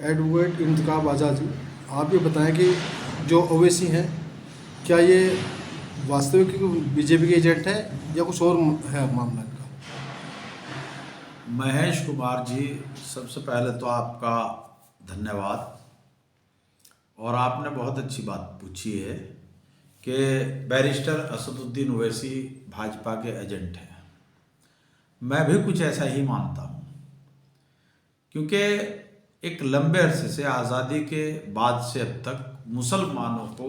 Advocate इंतखाब Azad ji, आप ये बताएं कि जो ओवैसी हैं, क्या ये वास्तविक बीजेपी के एजेंट हैं या कुछ और है मामला इनका? महेश कुमार जी, सबसे पहले तो आपका धन्यवाद। और आपने बहुत अच्छी बात पूछी है कि बैरिस्टर असदुद्दीन ओवैसी भाजपा के एजेंट हैं। मैं भी कुछ ऐसा ही मानता हूँ, क्योंकि एक लंबे अरसे से, आज़ादी के बाद से अब तक, मुसलमानों को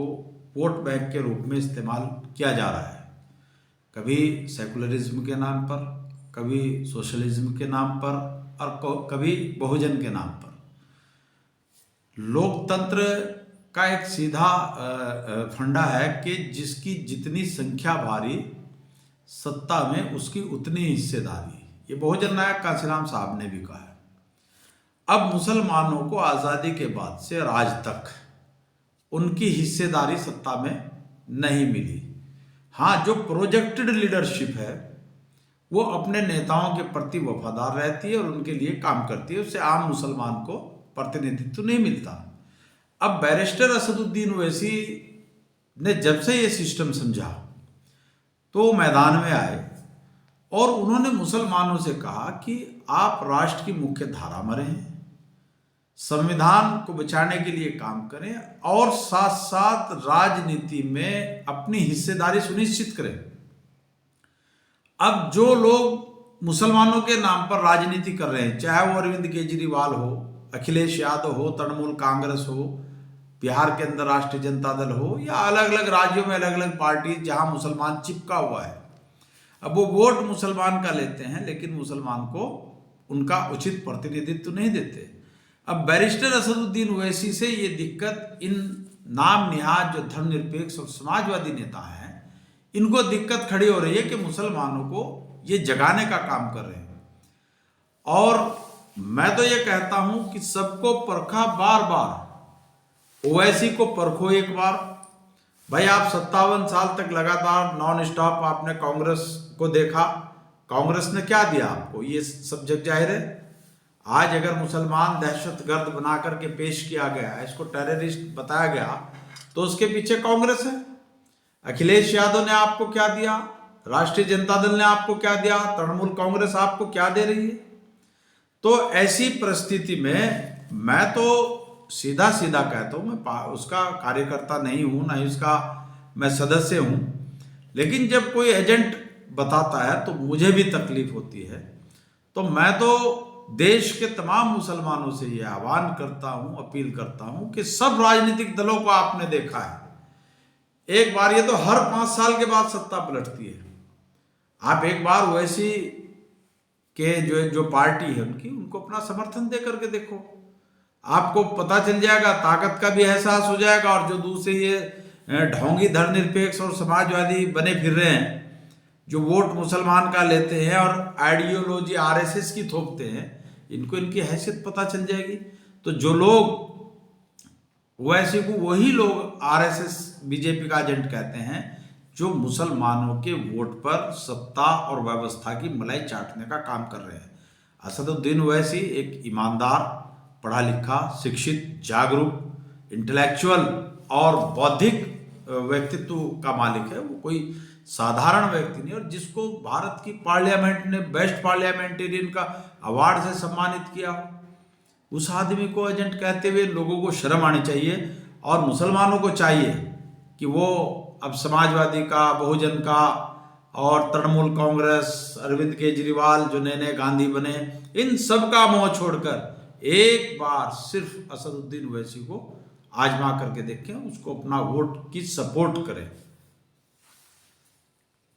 वोट बैंक के रूप में इस्तेमाल किया जा रहा है। कभी सेकुलरिज्म के नाम पर, कभी सोशलिज्म के नाम पर, और कभी बहुजन के नाम पर। लोकतंत्र का एक सीधा फंडा है कि जिसकी जितनी संख्या भारी, सत्ता में उसकी उतनी हिस्सेदारी। ये बहुजन नायक कांशीराम साहब ने भी कहा है। अब मुसलमानों को आज़ादी के बाद से आज तक उनकी हिस्सेदारी सत्ता में नहीं मिली। हाँ, जो प्रोजेक्टेड लीडरशिप है वो अपने नेताओं के प्रति वफादार रहती है और उनके लिए काम करती है, उससे आम मुसलमान को प्रतिनिधित्व नहीं मिलता। अब बैरिस्टर असदुद्दीन ओवैसी ने जब से ये सिस्टम समझा तो मैदान में आए और उन्होंने मुसलमानों से कहा कि आप राष्ट्र की मुख्य धारा में रहें, संविधान को बचाने के लिए काम करें और साथ साथ राजनीति में अपनी हिस्सेदारी सुनिश्चित करें। अब जो लोग मुसलमानों के नाम पर राजनीति कर रहे हैं, चाहे वो अरविंद केजरीवाल हो, अखिलेश यादव हो, तृणमूल कांग्रेस हो, बिहार के अंदर राष्ट्रीय जनता दल हो, या अलग अलग राज्यों में अलग अलग पार्टी जहां मुसलमान चिपका हुआ है, अब वो वोट मुसलमान का लेते हैं लेकिन मुसलमान को उनका उचित प्रतिनिधित्व नहीं देते। अब बैरिस्टर असदुद्दीन ओवैसी से ये दिक्कत, इन नाम निहाद जो धर्मनिरपेक्ष और समाजवादी नेता हैं, इनको दिक्कत खड़ी हो रही है कि मुसलमानों को ये जगाने का काम कर रहे हैं। और मैं तो ये कहता हूं कि सबको परखा बार बार, ओवैसी को परखो एक बार। भाई, आप 57 साल तक लगातार नॉन स्टॉप आपने कांग्रेस को देखा, कांग्रेस ने क्या दिया आपको, ये सब जग जाहिर है। आज अगर मुसलमान दहशतगर्द बना करके पेश किया गया, इसको टेररिस्ट बताया गया, तो उसके पीछे कांग्रेस है। अखिलेश यादव ने आपको क्या दिया, राष्ट्रीय जनता दल ने आपको क्या दिया, तृणमूल कांग्रेस आपको क्या दे रही है। तो ऐसी परिस्थिति में मैं तो सीधा सीधा कहता हूं, मैं उसका कार्यकर्ता नहीं हूं, ना ही उसका मैं सदस्य हूं, लेकिन जब कोई एजेंट बताता है तो मुझे भी तकलीफ होती है। तो मैं तो देश के तमाम मुसलमानों से ये आह्वान करता हूं, अपील करता हूं कि सब राजनीतिक दलों को आपने देखा है, एक बार, ये तो हर 5 साल के बाद सत्ता पलटती है। आप एक बार ओवैसी के जो पार्टी है उनको अपना समर्थन दे करके देखो, आपको पता चल जाएगा, ताकत का भी एहसास हो जाएगा। और जो दूसरे ये ढोंगी धर्मनिरपेक्ष और समाजवादी बने फिर रहे हैं, जो वोट मुसलमान का लेते हैं और आइडियोलॉजी आरएसएस की थोपते हैं, इनको इनकी हैसियत पता चल जाएगी। तो जो लोग ओवैसी को, वही लोग आरएसएस बीजेपी का एजेंट कहते हैं, जो मुसलमानों के वोट पर सत्ता और व्यवस्था की मलाई चाटने का काम कर रहे हैं। असदुद्दीन ओवैसी एक ईमानदार, पढ़ा लिखा, शिक्षित, जागरूक, इंटेलेक्चुअल और बौद्धिक व्यक्तित्व का मालिक है। वो कोई साधारण व्यक्ति नहीं, और जिसको भारत की पार्लियामेंट ने बेस्ट पार्लियामेंटेरियन का अवार्ड से सम्मानित किया, उस आदमी को एजेंट कहते हुए लोगों को शर्म आनी चाहिए। और मुसलमानों को चाहिए कि वो अब समाजवादी का, बहुजन का और तृणमूल कांग्रेस, अरविंद केजरीवाल जो नए नए गांधी बने, इन सब का मोह छोड़कर एक बार सिर्फ असदुद्दीन ओवैसी को आजमा करके देखें, उसको अपना वोट की सपोर्ट करें।